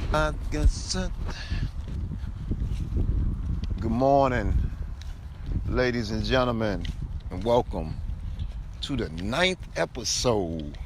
Good morning, ladies and gentlemen, and welcome to the 9th episode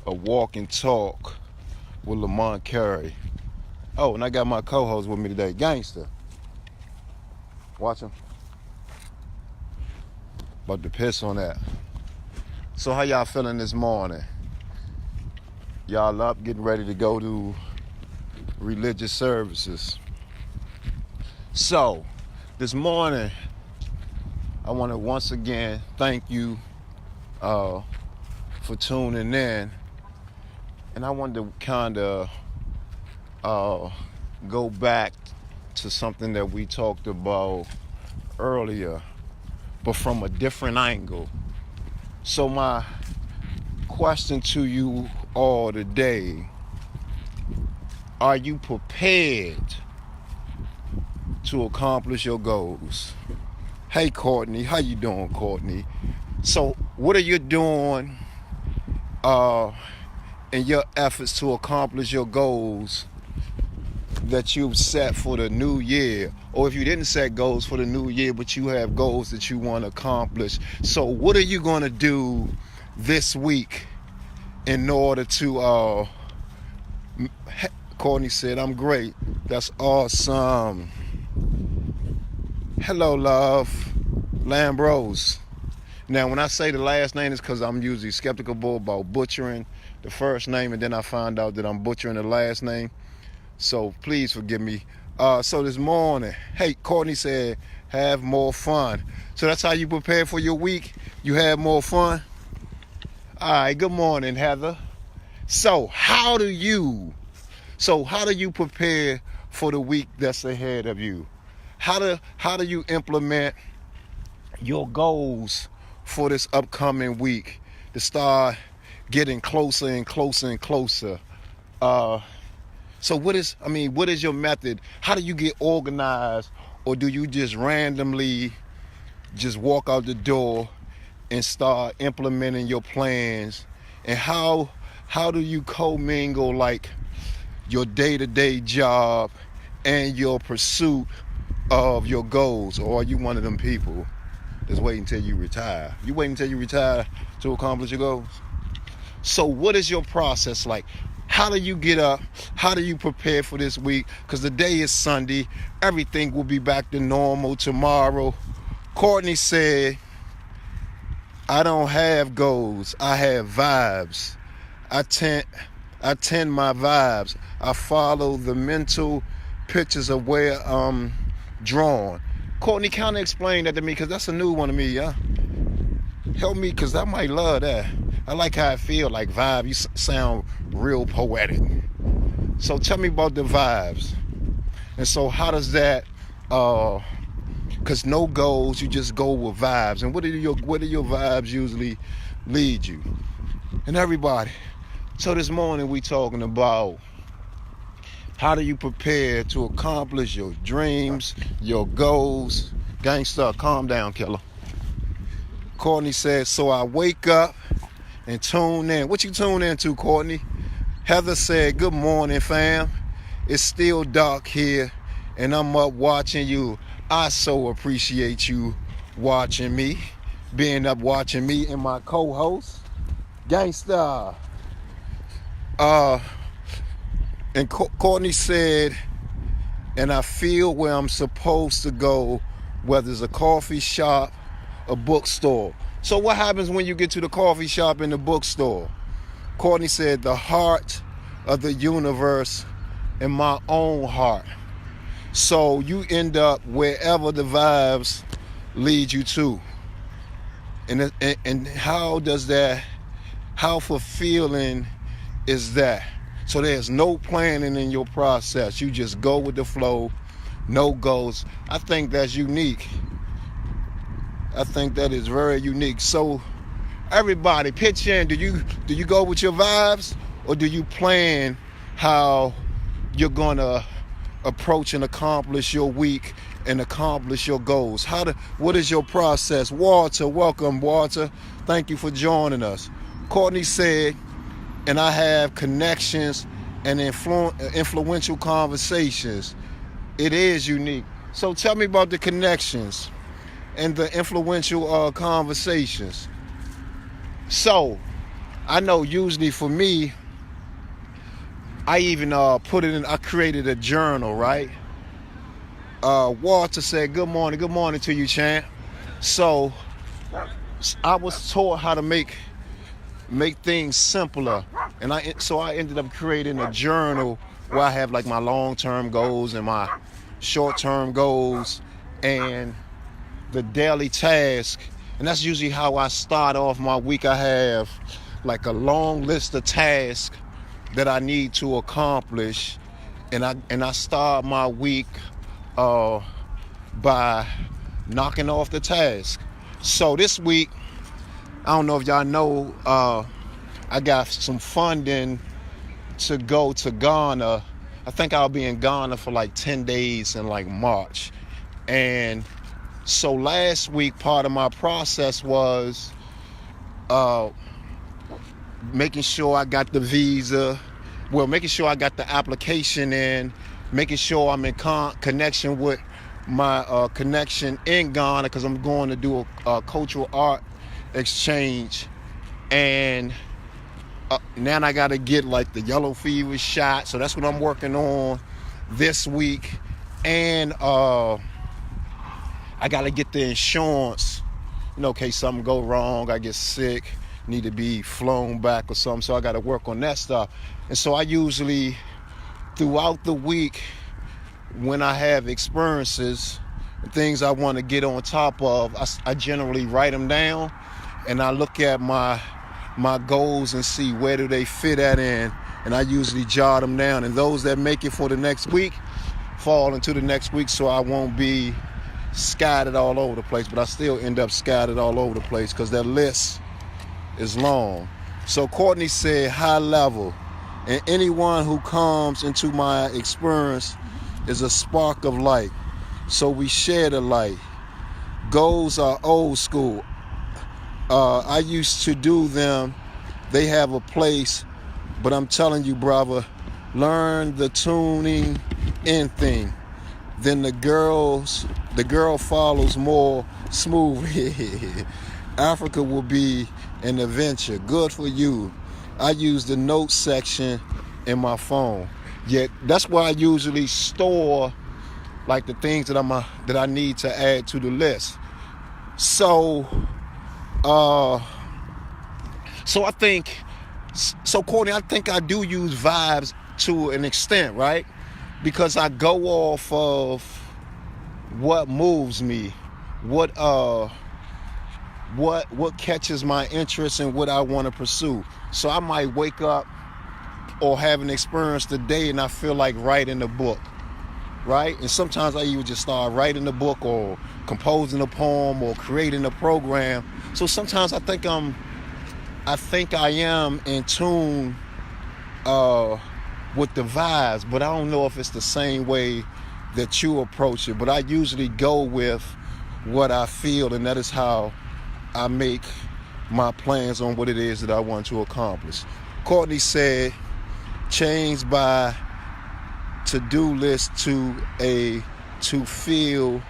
of Walk and Talk with Lamont Carey. Oh, and I got my co-host with me today, Gangster. Watch him. About to piss on that. So how y'all feeling this morning? Y'all up, getting ready to go to religious services. So, this morning, I want to once again thank you for tuning in. And I wanted to kind of go back to something that we talked about earlier, but from a different angle. So my question to you all today, are you prepared to accomplish your goals? Hey Courtney, how you doing, Courtney? So what are you doing in your efforts to accomplish your goals that you've set for the new year? Or if you didn't set goals for the new year, but you have goals that you want to accomplish. So what are you going to do this week in order to, Courtney said, I'm great. That's awesome. Hello, love. Lambros. Now, when I say the last name, it's because I'm usually skeptical about butchering the first name, and then I find out that I'm butchering the last name. So please forgive me. So this morning, hey, Courtney said, have more fun. So that's how you prepare for your week? You have more fun? All right, good morning, Heather. So how do you prepare for the week that's ahead of you? How do you implement your goals for this upcoming week to start getting closer and closer and closer? So what is your method? How do you get organized, or do you just randomly just walk out the door and start implementing your plans? And how do you commingle like your day-to-day job and your pursuit of your goals? Or are you one of them people that's waiting until you retire? You waiting until you retire to accomplish your goals? So what is your process like? How do you get up? How do you prepare for this week? Because the day is Sunday. Everything will be back to normal tomorrow. Courtney said, I don't have goals. I have vibes. I tend my vibes. I follow the mental pictures of where I'm drawn. Courtney, kind of explain that to me, because that's a new one to me, yeah? Help me, because I might love that. I like how I feel, like vibe. You sound real poetic. So tell me about the vibes. And so how does that, because no goals, you just go with vibes. And what do your vibes usually lead you? And everybody. So this morning we talking about how do you prepare to accomplish your dreams, your goals. Gangsta, calm down, killer. Courtney said, so I wake up and tune in. What you tune into, Courtney? Heather said, good morning, fam. It's still dark here, and I'm up watching you. I so appreciate you watching me, being up watching me and my co-host, Gangsta. And Courtney said, and I feel where I'm supposed to go, whether it's a coffee shop, a bookstore. So what happens when you get to the coffee shop and the bookstore? Courtney said, the heart of the universe and my own heart. So you end up wherever the vibes lead you to. And how fulfilling is that? So there's no planning in your process. You just go with the flow, no goals. I think that's unique. I think that is very unique. So everybody pitch in. Do you go with your vibes, or do you plan how you're gonna approach and accomplish your week and accomplish your goals? What is your process? Walter, welcome, Walter. Thank you for joining us. Courtney said, and I have connections and influential conversations. It is unique. So tell me about the connections and the influential conversations. So I know usually for me, I even put it in, I created a journal, right? Walter said, good morning to you, champ. So I was taught how to make things simpler, and so I ended up creating a journal where I have like my long-term goals and my short-term goals and the daily task, and that's usually how I start off my week. I have like a long list of tasks that I need to accomplish, and I start my week by knocking off the task. So this week, I don't know if y'all know, I got some funding to go to Ghana. I think I'll be in Ghana for like 10 days in like March. And so last week, part of my process was making sure I got the visa, making sure I got the application in, making sure I'm in connection with my connection in Ghana, because I'm going to do a cultural art exchange. And now I got to get like the yellow fever shot, so that's what I'm working on this week. And I got to get the insurance, in case something go wrong, I get sick, need to be flown back or something, so I got to work on that stuff. And so I usually, throughout the week, when I have experiences and things I want to get on top of, I generally write them down, and I look at my goals and see where do they fit at in, and I usually jot them down. And those that make it for the next week fall into the next week, so I won't be scattered all over the place. But I still end up scattered all over the place because that list is long. So Courtney said, high level, and anyone who comes into my experience is a spark of light, so we share the light. Goals are old school. I used to do them. They have a place, but I'm telling you, brother, learn the tuning in thing. Then the girl follows more smooth. Africa will be an adventure. Good for you. I use the notes section in my phone. Yet that's where I usually store like the things that I need to add to the list. So I think, Courtney, I think I do use vibes to an extent, right? Because I go off of what moves me, what catches my interest and what I want to pursue. So I might wake up or have an experience today and I feel like writing a book, right? And sometimes I even just start writing a book or composing a poem or creating a program. So sometimes I think I am in tune with the vibes, but I don't know if it's the same way that you approach it. But I usually go with what I feel, and that is how I make my plans on what it is that I want to accomplish. Courtney said, change by to-do list to a to feel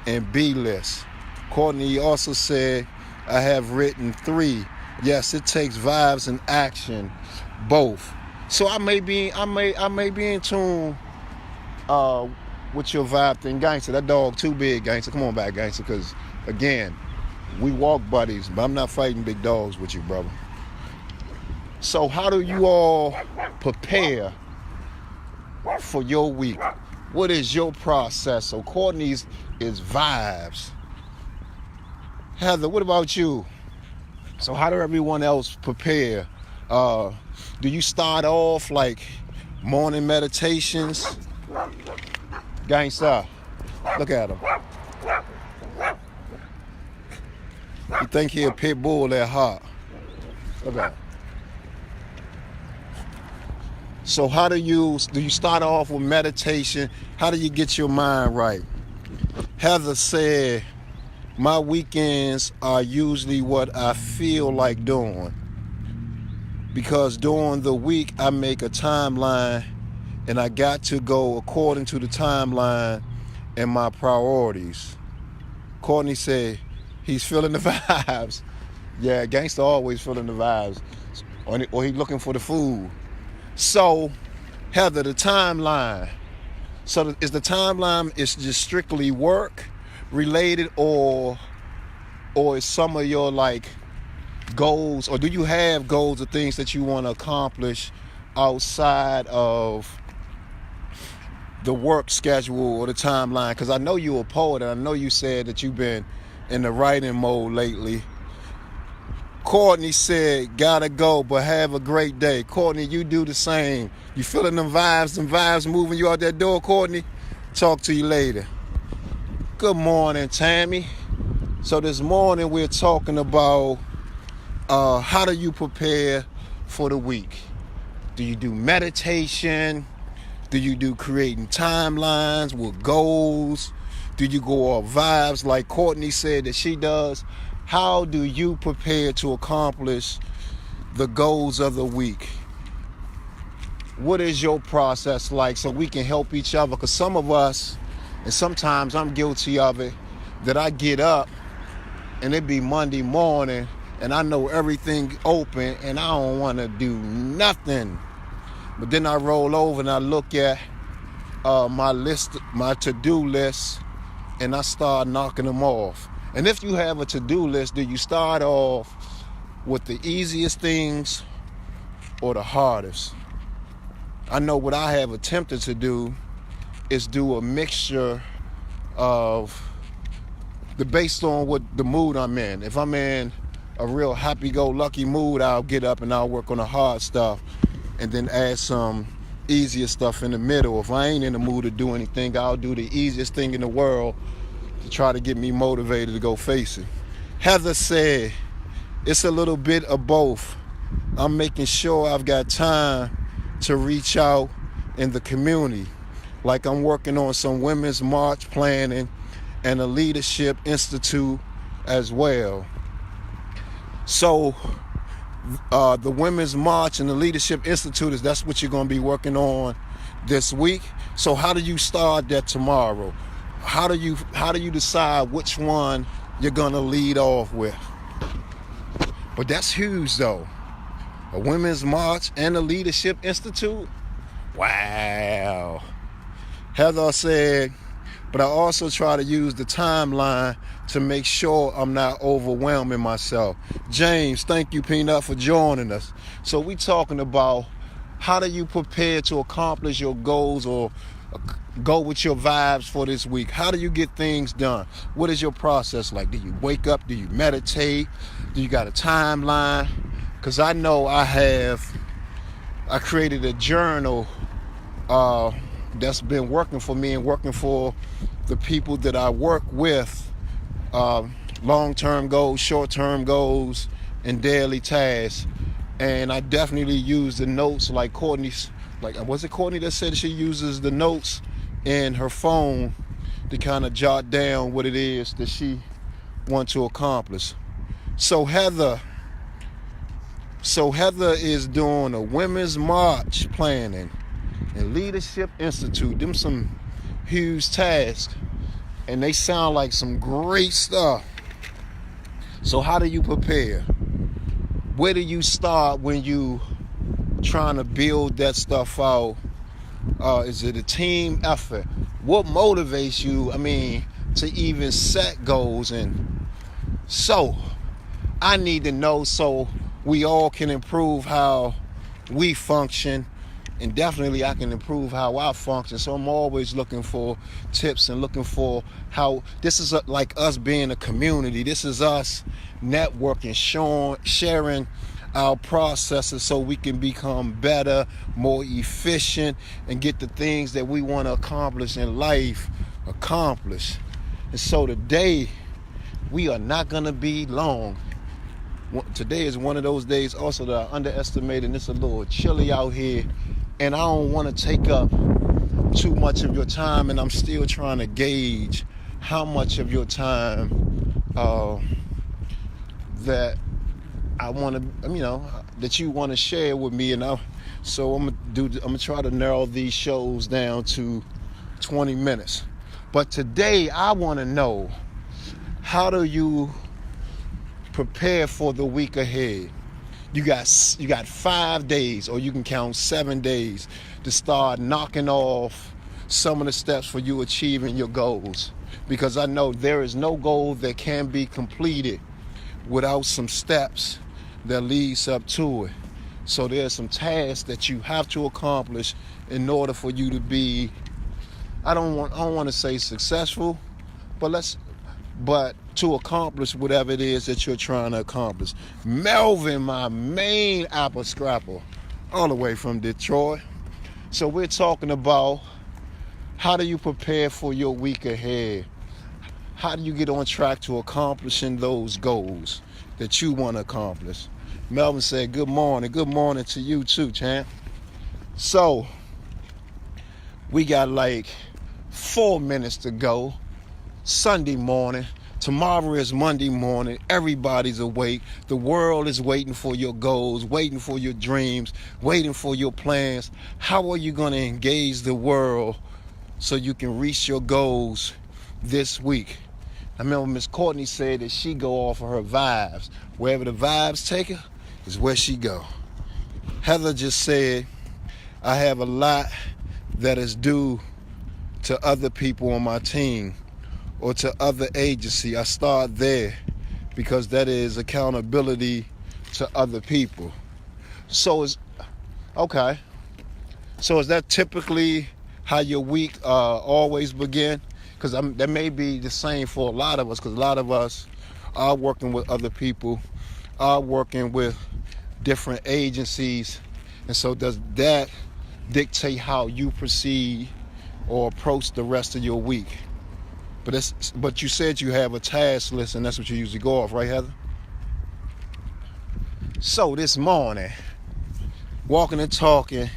and be list. Courtney also said, I have written 3. Yes, it takes vibes and action, both. So I may be in tune with your vibe thing, gangster. That dog too big, gangster. Come on back, gangster, because again, we walk buddies, but I'm not fighting big dogs with you, brother. So how do you all prepare for your week? What is your process? So Courtney's is vibes. Heather, what about you? So how do everyone else prepare? Do you start off like morning meditations? Gangsta, look at him. You think he a pit bull that hot? Look at him. So how do you start off with meditation? How do you get your mind right? Heather said, my weekends are usually what I feel like doing. because during the week I make a timeline and I got to go according to the timeline and my priorities. Courtney said he's feeling the vibes. Yeah, gangster always feeling the vibes. Or he looking for the food. So, Heather, the timeline. So is the timeline is just strictly work related, or is some of your like goals, or do you have goals or things that you want to accomplish outside of the work schedule or the timeline? Because I know you're a poet, and I know you said that you've been in the writing mode lately. Courtney said, gotta go, but have a great day. Courtney, you do the same. You feeling them vibes moving you out that door, Courtney? Talk to you later. Good morning, Tammy. So this morning we're talking about how do you prepare for the week? Do you do meditation? Do you do creating timelines with goals? Do you go off vibes like Courtney said that she does? How do you prepare to accomplish the goals of the week? What is your process like so we can help each other? Because some of us, and sometimes I'm guilty of it, that I get up and it be Monday morning and I know everything open and I don't want to do nothing. But then I roll over and I look at my to-do list, and I start knocking them off. And if you have a to-do list, do you start off with the easiest things or the hardest? I know what I have attempted to do is do a mixture of based on what the mood I'm in. If I'm in a real happy-go-lucky mood, I'll get up and I'll work on the hard stuff and then add some easier stuff in the middle. If I ain't in the mood to do anything, I'll do the easiest thing in the world to try to get me motivated to go face it. Heather said, it's a little bit of both. I'm making sure I've got time to reach out in the community. Like I'm working on some women's march planning and a leadership institute as well. So the Women's March and the Leadership Institute, that's what you're going to be working on this week. So how do you start that tomorrow? How do you decide which one you're going to lead off with? But that's huge though. A Women's March and a Leadership Institute? Wow. Heather said, but I also try to use the timeline to make sure I'm not overwhelming myself. James, thank you, Peanut, for joining us. So we talking about how do you prepare to accomplish your goals or go with your vibes for this week? How do you get things done? What is your process like? Do you wake up? Do you meditate? Do you got a timeline? Because I know I created a journal that's been working for me and working for the people that I work with. Long-term goals, short-term goals, and daily tasks. And I definitely use the notes like Courtney's. Was it Courtney that said she uses the notes in her phone to kind of jot down what it is that she wants to accomplish? So Heather is doing a Women's March planning and Leadership Institute. Them some huge tasks, and they sound like some great stuff. So how do you prepare? Where do you start when you trying to build that stuff out? Is it a team effort? What motivates you, to even set goals? And so I need to know so we all can improve how we function, and definitely I can improve how I function. So I'm always looking for tips and looking for how this is like us being a community. This is us networking, sharing our processes so we can become better, more efficient, and get the things that we want to accomplish in life accomplished. And so today, we are not going to be long. Today is one of those days also that I underestimated, and it's a little chilly out here, and I don't want to take up too much of your time, and I'm still trying to gauge how much of your time that I want to, that you want to share with me, so I'm gonna try to narrow these shows down to 20 minutes. But today I want to know, how do you prepare for the week ahead? You got 5 days, or you can count 7 days, to start knocking off some of the steps for you achieving your goals. Because I know there is no goal that can be completed without some steps that leads up to it. So there's some tasks that you have to accomplish in order for you to be, I don't want to say successful, but to accomplish whatever it is that you're trying to accomplish. Melvin, my main apple scrapper, all the way from Detroit. So we're talking about, how do you prepare for your week ahead? How do you get on track to accomplishing those goals that you want to accomplish? Melvin said, good morning. Good morning to you too, champ. So we got like 4 minutes to go. Sunday morning. Tomorrow is Monday morning. Everybody's awake. The world is waiting for your goals, waiting for your dreams, waiting for your plans. How are you going to engage the world so you can reach your goals this week? I remember Miss Courtney said that she go off of her vibes. Wherever the vibes take her is where she go. Heather just said, I have a lot that is due to other people on my team or to other agency. I start there because that is accountability to other people. So is that typically how your week always begin? Because that may be the same for a lot of us, because a lot of us are working with other people, are working with different agencies, and so does that dictate how you proceed or approach the rest of your week? But you said you have a task list, and that's what you usually go off, right, Heather? So this morning, walking and talking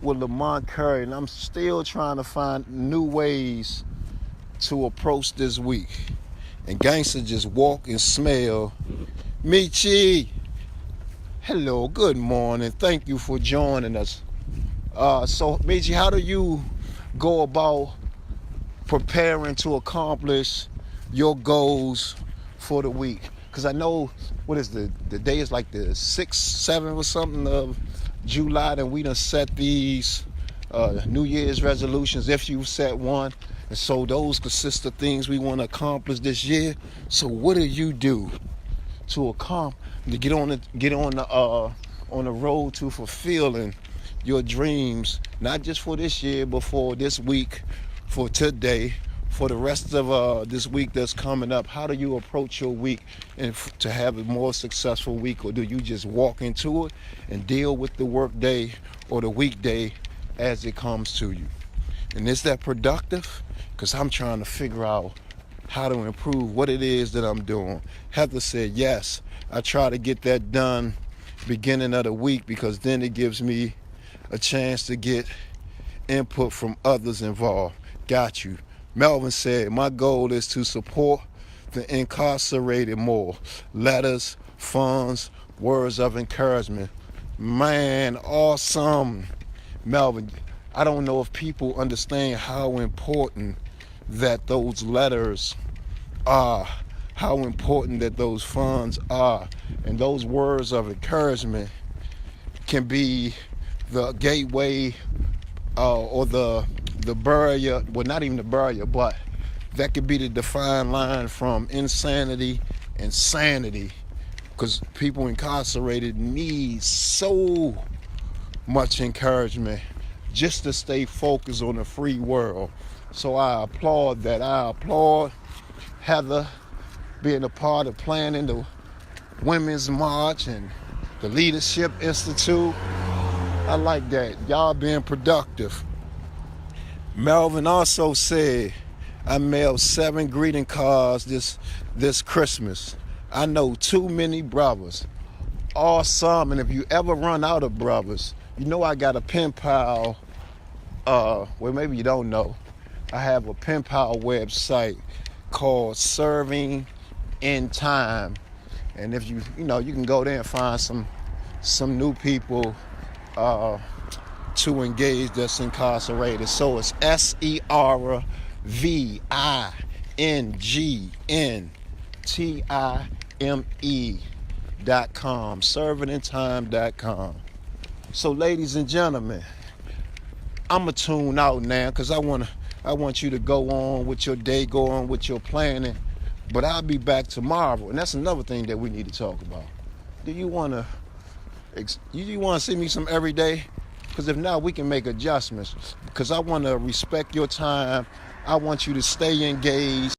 with Lamont Carey, and I'm still trying to find new ways to approach this week. And Gangster just walk and smell. Michi, hello, good morning. Thank you for joining us. So Michi, how do you go about preparing to accomplish your goals for the week? Because I know, what is the day is like the 6th, 7th or something of July, and we done set these New Year's resolutions, if you set one. And so those consist of things we want to accomplish this year. So what do you do to get on the road to fulfilling your dreams, not just for this year, but for this week, for today, for the rest of this week that's coming up? How do you approach your week and to have a more successful week? Or do you just walk into it and deal with the work day or the weekday as it comes to you? And is that productive? Because I'm trying to figure out how to improve what it is that I'm doing. Heather said, yes, I try to get that done beginning of the week, because then it gives me a chance to get input from others involved. Got you. Melvin said, my goal is to support the incarcerated more. Letters, funds, words of encouragement. Man, awesome. Melvin, I don't know if people understand how important that those letters are, how important that those funds are, and those words of encouragement can be the gateway or the barrier, well, not even the barrier, but that could be the defined line from insanity and sanity, because people incarcerated need so much encouragement just to stay focused on the free world. So I applaud that. I applaud Heather being a part of planning the Women's March and the Leadership Institute. I like that. Y'all being productive. Melvin also said, I mailed 7 greeting cards this Christmas. I know too many brothers. Awesome. And if you ever run out of brothers, you know I got a pen pal. Well, maybe you don't know. I have a pen pal website called Serving in Time. And if you can go there and find some some new people to engage that's incarcerated. So it's SERVINGNTIME.com, servingintime.com. So ladies and gentlemen, I'ma tune out now because I want you to go on with your day, go on with your planning. But I'll be back tomorrow, and that's another thing that we need to talk about. Do you want to see me some every day? Because if not, we can make adjustments. Because I want to respect your time. I want you to stay engaged.